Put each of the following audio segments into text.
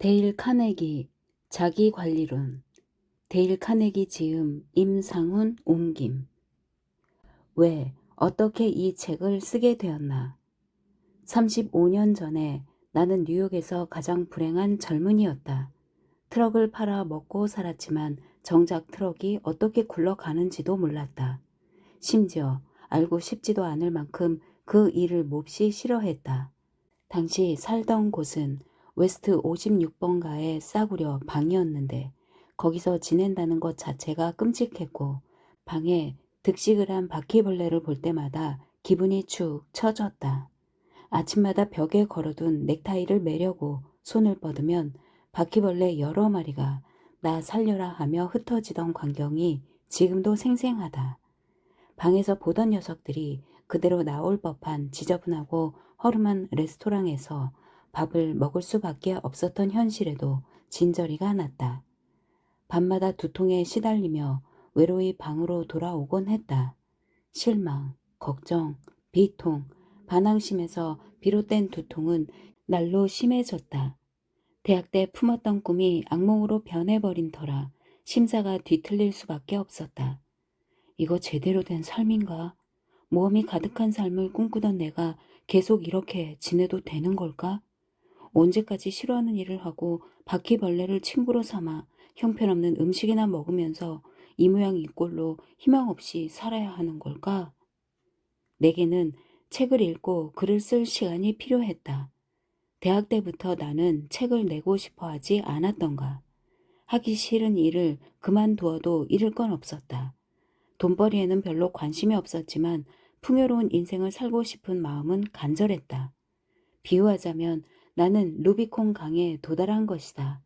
데일 카네기 자기관리론. 데일 카네기 지음, 임상훈 옮김. 왜, 어떻게 이 책을 쓰게 되었나? 35년 전에 나는 뉴욕에서 가장 불행한 젊은이였다. 트럭을 팔아 먹고 살았지만 정작 트럭이 어떻게 굴러가는지도 몰랐다. 심지어 알고 싶지도 않을 만큼 그 일을 몹시 싫어했다. 당시 살던 곳은 웨스트 56번가의 싸구려 방이었는데 거기서 지낸다는 것 자체가 끔찍했고, 방에 득식을 한 바퀴벌레를 볼 때마다 기분이 축 처졌다. 아침마다 벽에 걸어둔 넥타이를 매려고 손을 뻗으면 바퀴벌레 여러 마리가 나 살려라 하며 흩어지던 광경이 지금도 생생하다. 방에서 보던 녀석들이 그대로 나올 법한 지저분하고 허름한 레스토랑에서 밥을 먹을 수밖에 없었던 현실에도 진저리가 났다. 밤마다 두통에 시달리며 외로이 방으로 돌아오곤 했다. 실망, 걱정, 비통, 반항심에서 비롯된 두통은 날로 심해졌다. 대학 때 품었던 꿈이 악몽으로 변해버린 터라 심사가 뒤틀릴 수밖에 없었다. 이거 제대로 된 삶인가? 모험이 가득한 삶을 꿈꾸던 내가 계속 이렇게 지내도 되는 걸까? 언제까지 싫어하는 일을 하고 바퀴벌레를 친구로 삼아 형편없는 음식이나 먹으면서 이 모양 이 꼴로 희망 없이 살아야 하는 걸까? 내게는 책을 읽고 글을 쓸 시간이 필요했다. 대학 때부터 나는 책을 내고 싶어 하지 않았던가. 하기 싫은 일을 그만두어도 잃을 건 없었다. 돈벌이에는 별로 관심이 없었지만 풍요로운 인생을 살고 싶은 마음은 간절했다. 비유하자면 나는 루비콘 강에 도달한 것이다.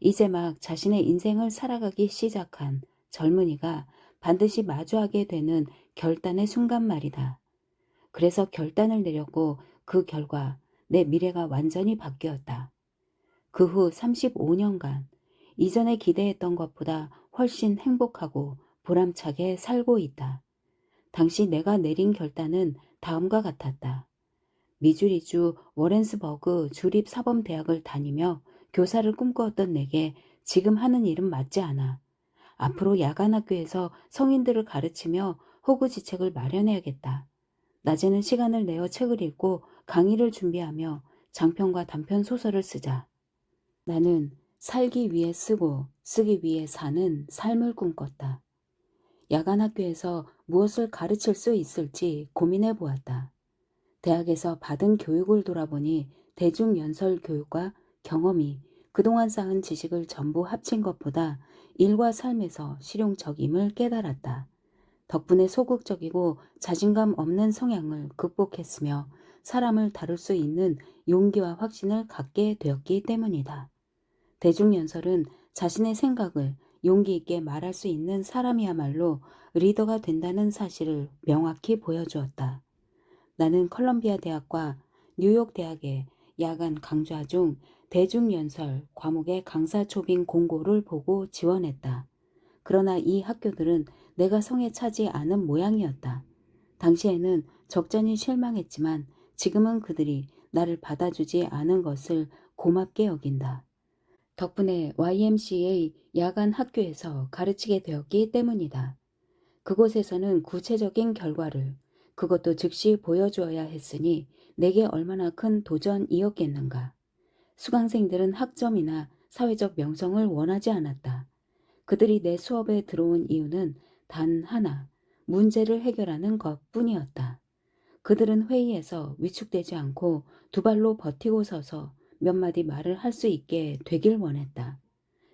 이제 막 자신의 인생을 살아가기 시작한 젊은이가 반드시 마주하게 되는 결단의 순간 말이다. 그래서 결단을 내렸고 그 결과 내 미래가 완전히 바뀌었다. 그 후 35년간 이전에 기대했던 것보다 훨씬 행복하고 보람차게 살고 있다. 당시 내가 내린 결단은 다음과 같았다. 미주리주 워렌스버그 주립사범대학을 다니며 교사를 꿈꾸었던 내게 지금 하는 일은 맞지 않아. 앞으로 야간학교에서 성인들을 가르치며 호구지책을 마련해야겠다. 낮에는 시간을 내어 책을 읽고 강의를 준비하며 장편과 단편 소설을 쓰자. 나는 살기 위해 쓰고 쓰기 위해 사는 삶을 꿈꿨다. 야간 학교에서 무엇을 가르칠 수 있을지 고민해 보았다. 대학에서 받은 교육을 돌아보니 대중연설 교육과 경험이 그동안 쌓은 지식을 전부 합친 것보다 일과 삶에서 실용적임을 깨달았다. 덕분에 소극적이고 자신감 없는 성향을 극복했으며 사람을 다룰 수 있는 용기와 확신을 갖게 되었기 때문이다. 대중연설은 자신의 생각을 용기 있게 말할 수 있는 사람이야말로 리더가 된다는 사실을 명확히 보여주었다. 나는 컬럼비아 대학과 뉴욕 대학의 야간 강좌 중 대중연설 과목의 강사 초빙 공고를 보고 지원했다. 그러나 이 학교들은 내가 성에 차지 않은 모양이었다. 당시에는 적잖이 실망했지만 지금은 그들이 나를 받아주지 않은 것을 고맙게 여긴다. 덕분에 YMCA 야간 학교에서 가르치게 되었기 때문이다. 그곳에서는 구체적인 결과를, 그것도 즉시 보여주어야 했으니 내게 얼마나 큰 도전이었겠는가. 수강생들은 학점이나 사회적 명성을 원하지 않았다. 그들이 내 수업에 들어온 이유는 단 하나, 문제를 해결하는 것뿐이었다. 그들은 회의에서 위축되지 않고 두 발로 버티고 서서 몇 마디 말을 할 수 있게 되길 원했다.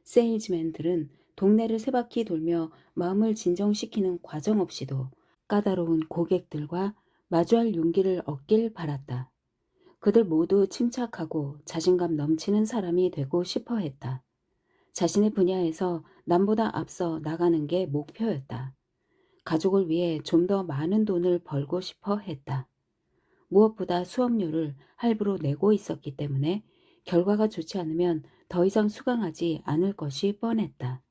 세일즈맨들은 동네를 세 바퀴 돌며 마음을 진정시키는 과정 없이도 까다로운 고객들과 마주할 용기를 얻길 바랐다. 그들 모두 침착하고 자신감 넘치는 사람이 되고 싶어 했다. 자신의 분야에서 남보다 앞서 나가는 게 목표였다. 가족을 위해 좀 더 많은 돈을 벌고 싶어 했다. 무엇보다 수업료를 할부로 내고 있었기 때문에 결과가 좋지 않으면 더 이상 수강하지 않을 것이 뻔했다.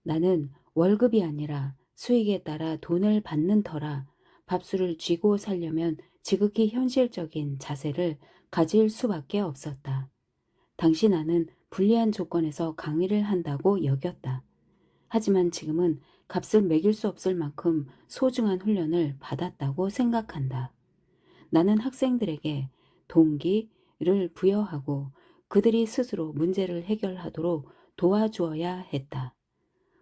나는 월급이 아니라 수익에 따라 돈을 받는 터라 밥술을 쥐고 살려면 지극히 현실적인 자세를 가질 수밖에 없었다. 당시 나는 불리한 조건에서 강의를 한다고 여겼다. 하지만 지금은 값을 매길 수 없을 만큼 소중한 훈련을 받았다고 생각한다. 나는 학생들에게 동기를 부여하고 그들이 스스로 문제를 해결하도록 도와주어야 했다.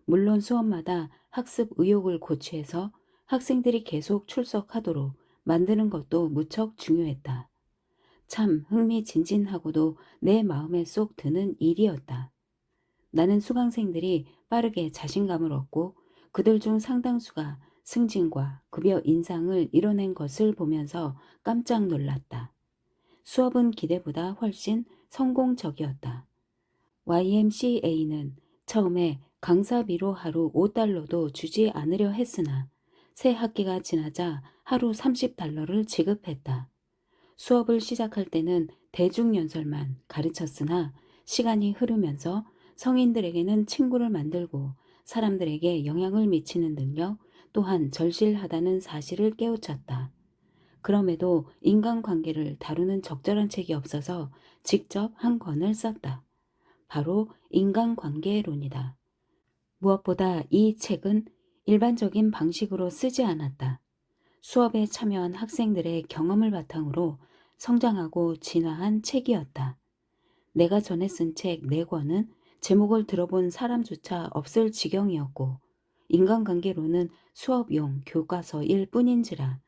물론 수업마다 학습 의욕을 고취해서 학생들이 계속 출석하도록 만드는 것도 무척 중요했다. 참 흥미진진하고도 내 마음에 쏙 드는 일이었다. 나는 수강생들이 빠르게 자신감을 얻고 그들 중 상당수가 승진과 급여 인상을 이뤄낸 것을 보면서 깜짝 놀랐다. 수업은 기대보다 훨씬 성공적이었다. YMCA는 처음에 강사비로 하루 $5도 주지 않으려 했으나 새 학기가 지나자 하루 $30를 지급했다. 수업을 시작할 때는 대중연설만 가르쳤으나 시간이 흐르면서 성인들에게는 친구를 만들고 사람들에게 영향을 미치는 능력 또한 절실하다는 사실을 깨우쳤다. 그럼에도 인간관계를 다루는 적절한 책이 없어서 직접 한 권을 썼다. 바로 인간관계론이다. 무엇보다 이 책은 일반적인 방식으로 쓰지 않았다. 수업에 참여한 학생들의 경험을 바탕으로 성장하고 진화한 책이었다. 내가 전에 쓴 책 4권은 제목을 들어본 사람조차 없을 지경이었고 인간관계론은 수업용 교과서일 뿐인지라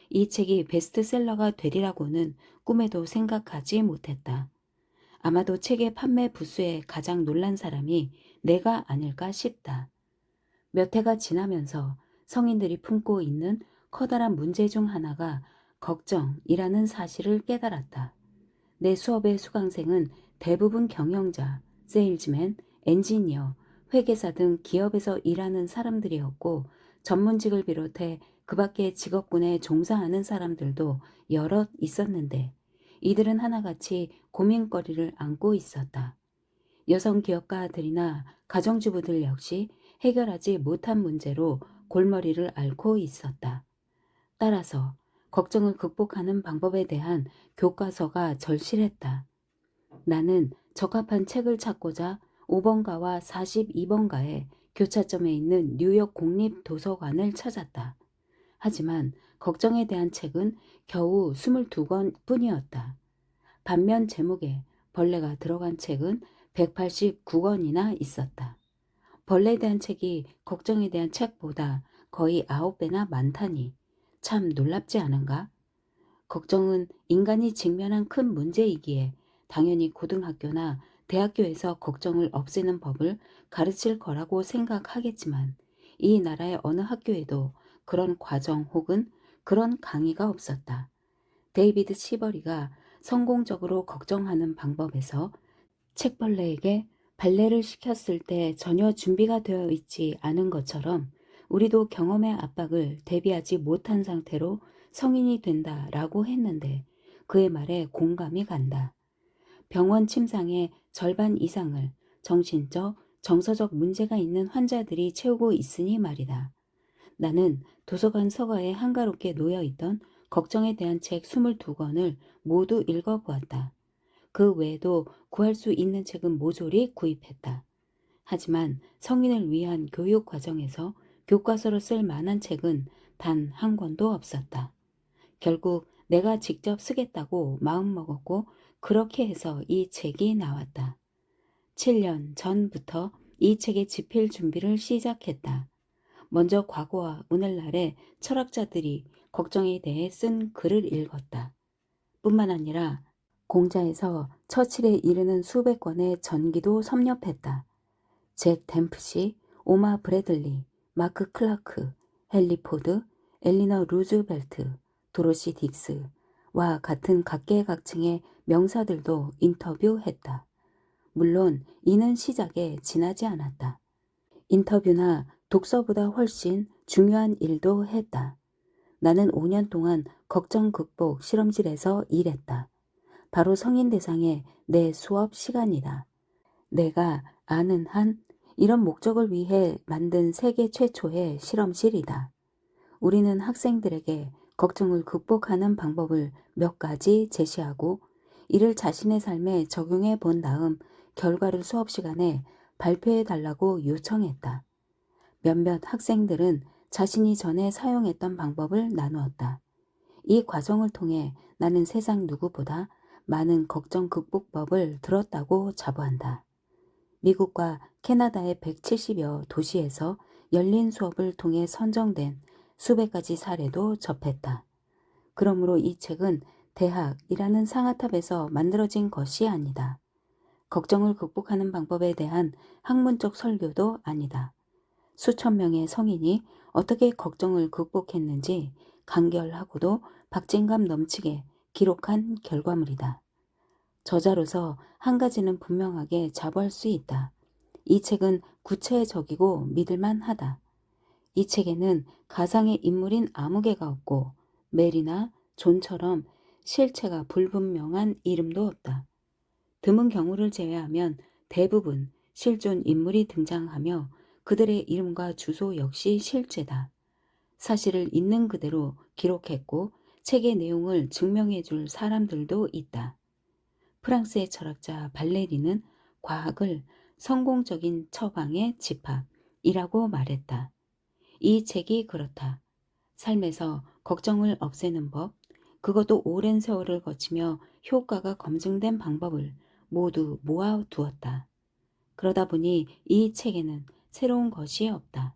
이 책이 베스트셀러가 되리라고는 꿈에도 생각하지 못했다. 아마도 책의 판매 부수에 가장 놀란 사람이 내가 아닐까 싶다. 몇 해가 지나면서 성인들이 품고 있는 커다란 문제 중 하나가 걱정이라는 사실을 깨달았다. 내 수업의 수강생은 대부분 경영자, 세일즈맨, 엔지니어, 회계사 등 기업에서 일하는 사람들이었고 전문직을 비롯해 그 밖의 직업군에 종사하는 사람들도 여럿 있었는데 이들은 하나같이 고민거리를 안고 있었다. 여성 기업가들이나 가정주부들 역시 해결하지 못한 문제로 골머리를 앓고 있었다. 따라서 걱정을 극복하는 방법에 대한 교과서가 절실했다. 나는 적합한 책을 찾고자 5번가와 42번가의 교차점에 있는 뉴욕 공립도서관을 찾았다. 하지만 걱정에 대한 책은 겨우 22권 뿐이었다. 반면 제목에 벌레가 들어간 책은 189권이나 있었다. 벌레에 대한 책이 걱정에 대한 책보다 거의 9배나 많다니 참 놀랍지 않은가? 걱정은 인간이 직면한 큰 문제이기에 당연히 고등학교나 대학교에서 걱정을 없애는 법을 가르칠 거라고 생각하겠지만 이 나라의 어느 학교에도 그런 과정 혹은 그런 강의가 없었다. 데이비드 시버리가 성공적으로 걱정하는 방법에서 책벌레에게 발레를 시켰을 때 전혀 준비가 되어 있지 않은 것처럼 우리도 경험의 압박을 대비하지 못한 상태로 성인이 된다라고 했는데 그의 말에 공감이 간다. 병원 침상의 절반 이상을 정신적, 정서적 문제가 있는 환자들이 채우고 있으니 말이다. 나는 도서관 서가에 한가롭게 놓여있던 걱정에 대한 책 22권을 모두 읽어보았다. 그 외에도 구할 수 있는 책은 모조리 구입했다. 하지만 성인을 위한 교육 과정에서 교과서로 쓸 만한 책은 단 한 권도 없었다. 결국 내가 직접 쓰겠다고 마음먹었고 그렇게 해서 이 책이 나왔다. 7년 전부터 이 책의 집필 준비를 시작했다. 먼저 과거와 오늘날의 철학자들이 걱정에 대해 쓴 글을 읽었다. 뿐만 아니라 공자에서 처칠에 이르는 수백 권의 전기도 섭렵했다. 잭 댐프시, 오마 브래들리, 마크 클라크, 헨리 포드, 엘리너 루즈벨트, 도로시 딕스와 같은 각계각층의 명사들도 인터뷰했다. 물론 이는 시작에 지나지 않았다. 인터뷰나 독서보다 훨씬 중요한 일도 했다. 나는 5년 동안 걱정 극복 실험실에서 일했다. 바로 성인 대상의 내 수업 시간이다. 내가 아는 한 이런 목적을 위해 만든 세계 최초의 실험실이다. 우리는 학생들에게 걱정을 극복하는 방법을 몇 가지 제시하고 이를 자신의 삶에 적용해 본 다음 결과를 수업 시간에 발표해 달라고 요청했다. 몇몇 학생들은 자신이 전에 사용했던 방법을 나누었다. 이 과정을 통해 나는 세상 누구보다 많은 걱정 극복법을 들었다고 자부한다. 미국과 캐나다의 170여 도시에서 열린 수업을 통해 선정된 수백 가지 사례도 접했다. 그러므로 이 책은 대학이라는 상아탑에서 만들어진 것이 아니다. 걱정을 극복하는 방법에 대한 학문적 설교도 아니다. 수천 명의 성인이 어떻게 걱정을 극복했는지 간결하고도 박진감 넘치게 기록한 결과물이다. 저자로서 한 가지는 분명하게 자부할 수 있다. 이 책은 구체적이고 믿을만 하다. 이 책에는 가상의 인물인 아무개가 없고 메리나 존처럼 실체가 불분명한 이름도 없다. 드문 경우를 제외하면 대부분 실존 인물이 등장하며 그들의 이름과 주소 역시 실제다. 사실을 있는 그대로 기록했고 책의 내용을 증명해 줄 사람들도 있다. 프랑스의 철학자 발레리는 과학을 성공적인 처방의 집합이라고 말했다. 이 책이 그렇다. 삶에서 걱정을 없애는 법, 그것도 오랜 세월을 거치며 효과가 검증된 방법을 모두 모아두었다. 그러다 보니 이 책에는 새로운 것이 없다.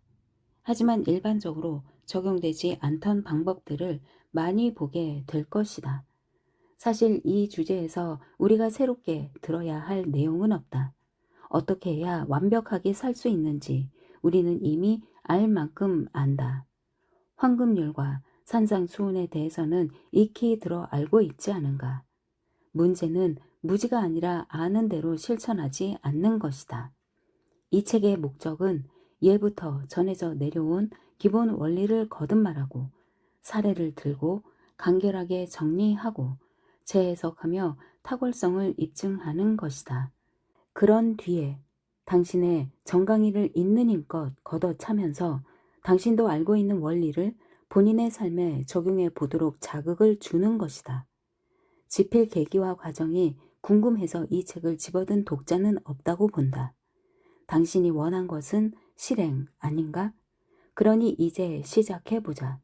하지만 일반적으로 적용되지 않던 방법들을 많이 보게 될 것이다. 사실 이 주제에서 우리가 새롭게 들어야 할 내용은 없다. 어떻게 해야 완벽하게 살 수 있는지 우리는 이미 알 만큼 안다. 황금률과 산상수훈에 대해서는 익히 들어 알고 있지 않은가. 문제는 무지가 아니라 아는 대로 실천하지 않는 것이다. 이 책의 목적은 예부터 전해져 내려온 기본 원리를 거듭말하고 사례를 들고 간결하게 정리하고 재해석하며 탁월성을 입증하는 것이다. 그런 뒤에 당신의 정강이를 있는 힘껏 걷어차면서 당신도 알고 있는 원리를 본인의 삶에 적용해 보도록 자극을 주는 것이다. 집필 계기와 과정이 궁금해서 이 책을 집어든 독자는 없다고 본다. 당신이 원한 것은 실행 아닌가? 그러니 이제 시작해보자.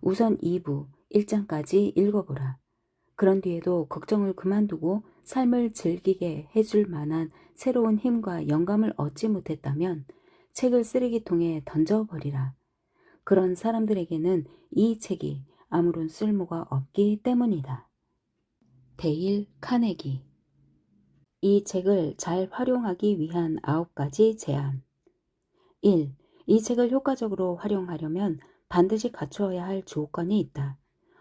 우선 2부 1장까지 읽어보라. 그런 뒤에도 걱정을 그만두고 삶을 즐기게 해줄 만한 새로운 힘과 영감을 얻지 못했다면 책을 쓰레기통에 던져버리라. 그런 사람들에게는 이 책이 아무런 쓸모가 없기 때문이다. 데일 카네기. 이 책을 잘 활용하기 위한 9가지 제안. 1. 이 책을 효과적으로 활용하려면 반드시 갖추어야 할 조건이 있다.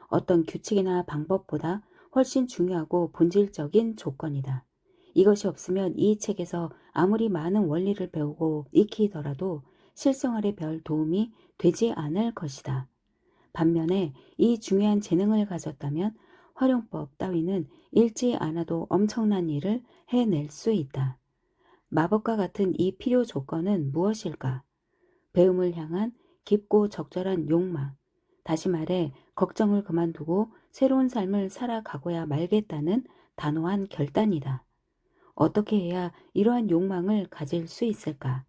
어떤 규칙이나 방법보다 훨씬 중요하고 본질적인 조건이다. 이것이 없으면 이 책에서 아무리 많은 원리를 배우고 익히더라도 실생활에 별 도움이 되지 않을 것이다. 반면에 이 중요한 재능을 가졌다면 활용법 따위는 읽지 않아도 엄청난 일을 해낼 수 있다. 마법과 같은 이 필요 조건은 무엇일까? 배움을 향한 깊고 적절한 욕망, 다시 말해 걱정을 그만두고 새로운 삶을 살아가고야 말겠다는 단호한 결단이다. 어떻게 해야 이러한 욕망을 가질 수 있을까?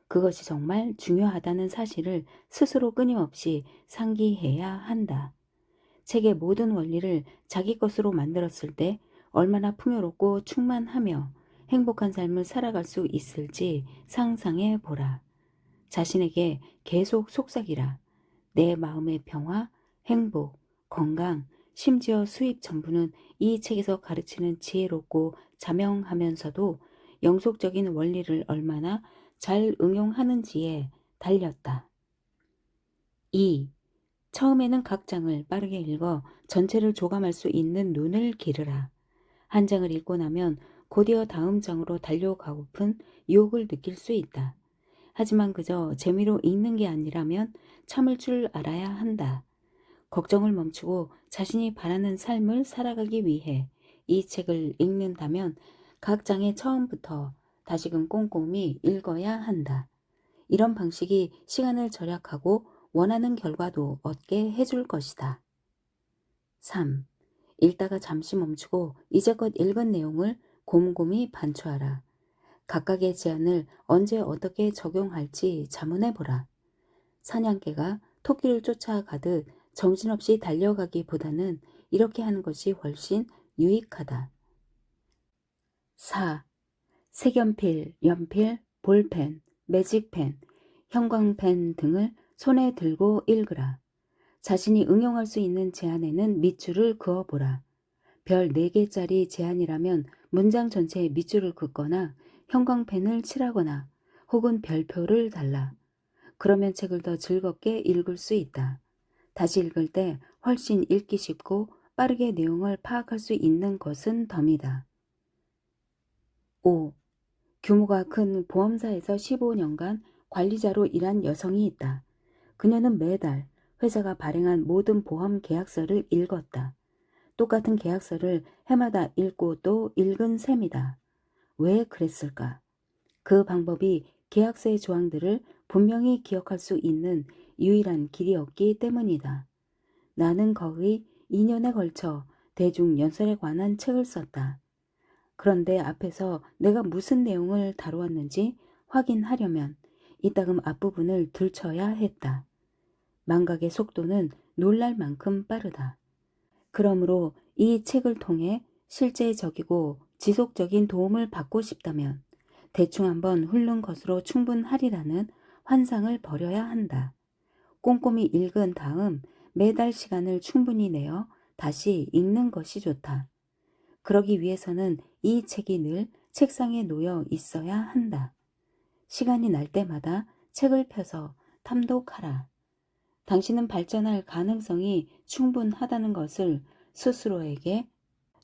그것이 정말 중요하다는 사실을 스스로 끊임없이 상기해야 한다. 책의 모든 원리를 자기 것으로 만들었을 때 얼마나 풍요롭고 충만하며 행복한 삶을 살아갈 수 있을지 상상해 보라. 자신에게 계속 속삭이라. 내 마음의 평화, 행복, 건강, 심지어 수입 전부는 이 책에서 가르치는 지혜롭고 자명하면서도 영속적인 원리를 얼마나 잘 응용하는지에 달렸다. 2. 처음에는 각 장을 빠르게 읽어 전체를 조감할 수 있는 눈을 기르라. 한 장을 읽고 나면 곧이어 다음 장으로 달려가고픈 유혹을 느낄 수 있다. 하지만 그저 재미로 읽는 게 아니라면 참을 줄 알아야 한다. 걱정을 멈추고 자신이 바라는 삶을 살아가기 위해 이 책을 읽는다면 각 장의 처음부터 다시금 꼼꼼히 읽어야 한다. 이런 방식이 시간을 절약하고 원하는 결과도 얻게 해줄 것이다. 3. 읽다가 잠시 멈추고 이제껏 읽은 내용을 곰곰이 반추하라. 각각의 제안을 언제 어떻게 적용할지 자문해보라. 사냥개가 토끼를 쫓아가듯 정신없이 달려가기보다는 이렇게 하는 것이 훨씬 유익하다. 4. 색연필, 연필, 볼펜, 매직펜, 형광펜 등을 손에 들고 읽으라. 자신이 응용할 수 있는 제안에는 밑줄을 그어보라. 별 4개짜리 제안이라면 문장 전체에 밑줄을 긋거나 형광펜을 칠하거나 혹은 별표를 달라. 그러면 책을 더 즐겁게 읽을 수 있다. 다시 읽을 때 훨씬 읽기 쉽고 빠르게 내용을 파악할 수 있는 것은 덤이다. 5. 규모가 큰 보험사에서 15년간 관리자로 일한 여성이 있다. 그녀는 매달 회사가 발행한 모든 보험 계약서를 읽었다. 똑같은 계약서를 해마다 읽고 또 읽은 셈이다. 왜 그랬을까? 그 방법이 계약서의 조항들을 분명히 기억할 수 있는 유일한 길이었기 때문이다. 나는 거의 2년에 걸쳐 대중 연설에 관한 책을 썼다. 그런데 앞에서 내가 무슨 내용을 다루었는지 확인하려면 이따금 앞부분을 들춰야 했다. 망각의 속도는 놀랄 만큼 빠르다. 그러므로 이 책을 통해 실제적이고 지속적인 도움을 받고 싶다면 대충 한번 훑는 것으로 충분하리라는 환상을 버려야 한다. 꼼꼼히 읽은 다음 매달 시간을 충분히 내어 다시 읽는 것이 좋다. 그러기 위해서는 이 책이 늘 책상에 놓여 있어야 한다. 시간이 날 때마다 책을 펴서 탐독하라. 당신은 발전할 가능성이 충분하다는 것을 스스로에게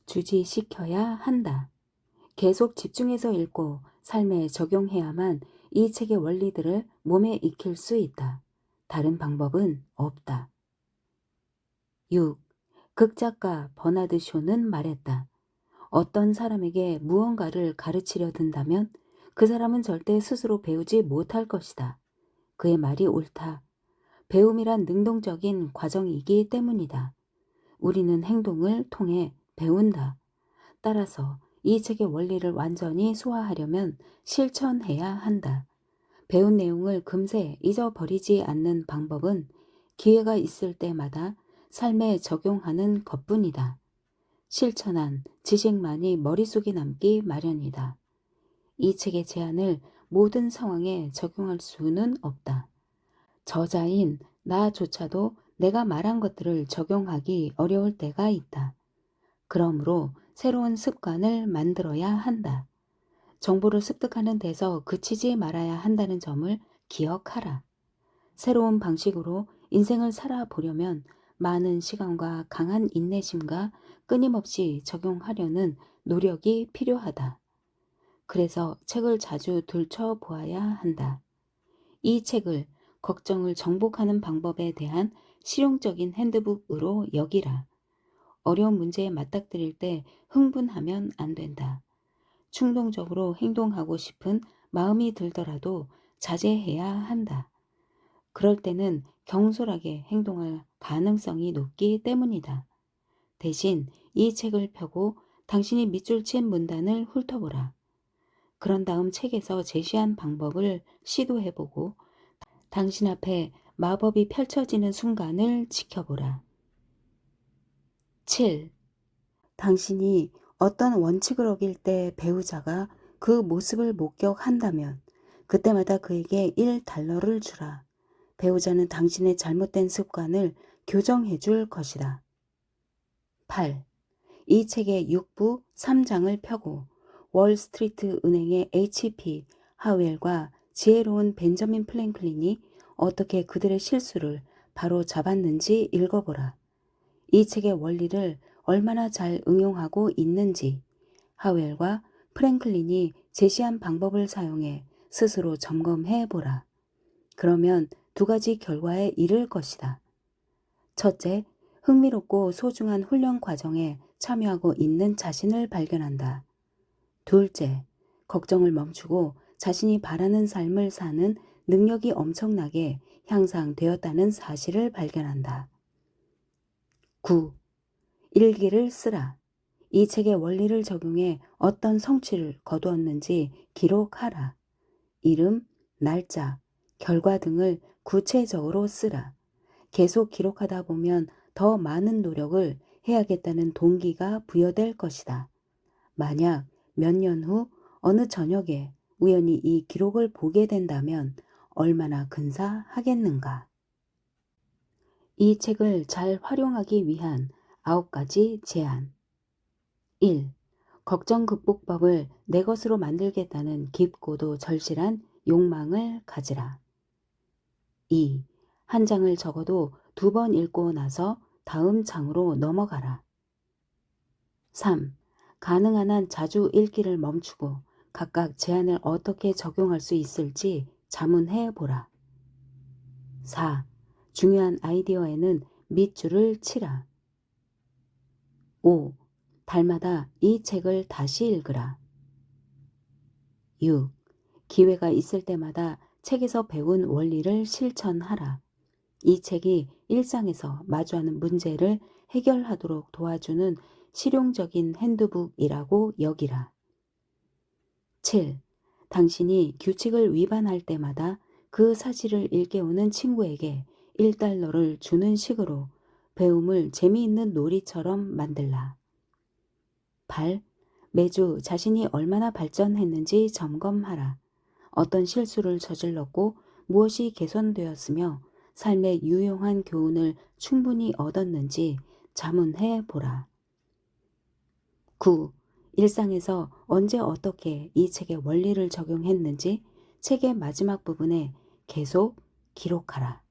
주지시켜야 한다. 계속 집중해서 읽고 삶에 적용해야만 이 책의 원리들을 몸에 익힐 수 있다. 다른 방법은 없다. 6. 극작가 버나드 쇼는 말했다. 어떤 사람에게 무언가를 가르치려 든다면 그 사람은 절대 스스로 배우지 못할 것이다. 그의 말이 옳다. 배움이란 능동적인 과정이기 때문이다. 우리는 행동을 통해 배운다. 따라서 이 책의 원리를 완전히 소화하려면 실천해야 한다. 배운 내용을 금세 잊어버리지 않는 방법은 기회가 있을 때마다 삶에 적용하는 것뿐이다. 실천한 지식만이 머릿속에 남기 마련이다. 이 책의 제안을 모든 상황에 적용할 수는 없다. 저자인 나조차도 내가 말한 것들을 적용하기 어려울 때가 있다. 그러므로 새로운 습관을 만들어야 한다. 정보를 습득하는 데서 그치지 말아야 한다는 점을 기억하라. 새로운 방식으로 인생을 살아보려면 많은 시간과 강한 인내심과 끊임없이 적용하려는 노력이 필요하다. 그래서 책을 자주 들춰보아야 한다. 이 책을 걱정을 정복하는 방법에 대한 실용적인 핸드북으로 여기라. 어려운 문제에 맞닥뜨릴 때 흥분하면 안 된다. 충동적으로 행동하고 싶은 마음이 들더라도 자제해야 한다. 그럴 때는 경솔하게 행동할 가능성이 높기 때문이다. 대신 이 책을 펴고 당신이 밑줄 친 문단을 훑어보라. 그런 다음 책에서 제시한 방법을 시도해보고 당신 앞에 마법이 펼쳐지는 순간을 지켜보라. 7. 당신이 어떤 원칙을 어길 때 배우자가 그 모습을 목격한다면 그때마다 그에게 1달러를 주라. 배우자는 당신의 잘못된 습관을 교정해 줄 것이다. 8. 이 책의 6부 3장을 펴고 월스트리트 은행의 HP 하웰과 지혜로운 벤저민 플랭클린이 어떻게 그들의 실수를 바로 잡았는지 읽어보라. 이 책의 원리를 얼마나 잘 응용하고 있는지 하웰과 프랭클린이 제시한 방법을 사용해 스스로 점검해 보라. 그러면 2가지 결과에 이를 것이다. 첫째, 흥미롭고 소중한 훈련 과정에 참여하고 있는 자신을 발견한다. 둘째, 걱정을 멈추고 자신이 바라는 삶을 사는 능력이 엄청나게 향상되었다는 사실을 발견한다. 9. 일기를 쓰라. 이 책의 원리를 적용해 어떤 성취를 거두었는지 기록하라. 이름, 날짜, 결과 등을 구체적으로 쓰라. 계속 기록하다 보면 더 많은 노력을 해야겠다는 동기가 부여될 것이다. 만약 몇 년 후 어느 저녁에 우연히 이 기록을 보게 된다면 얼마나 근사하겠는가. 이 책을 잘 활용하기 위한 9가지 제안. 1. 걱정 극복법을 내 것으로 만들겠다는 깊고도 절실한 욕망을 가지라. 2. 한 장을 적어도 2번 읽고 나서 다음 장으로 넘어가라. 3. 가능한 한 자주 읽기를 멈추고 각각 제안을 어떻게 적용할 수 있을지 자문해 보라. 4. 중요한 아이디어에는 밑줄을 치라. 5. 달마다 이 책을 다시 읽으라. 6. 기회가 있을 때마다 책에서 배운 원리를 실천하라. 이 책이 일상에서 마주하는 문제를 해결하도록 도와주는 실용적인 핸드북이라고 여기라. 7. 당신이 규칙을 위반할 때마다 그 사실을 일깨우는 친구에게 $1를 주는 식으로 배움을 재미있는 놀이처럼 만들라. 8. 매주 자신이 얼마나 발전했는지 점검하라. 어떤 실수를 저질렀고 무엇이 개선되었으며 삶의 유용한 교훈을 충분히 얻었는지 자문해 보라. 9. 일상에서 언제 어떻게 이 책의 원리를 적용했는지 책의 마지막 부분에 계속 기록하라.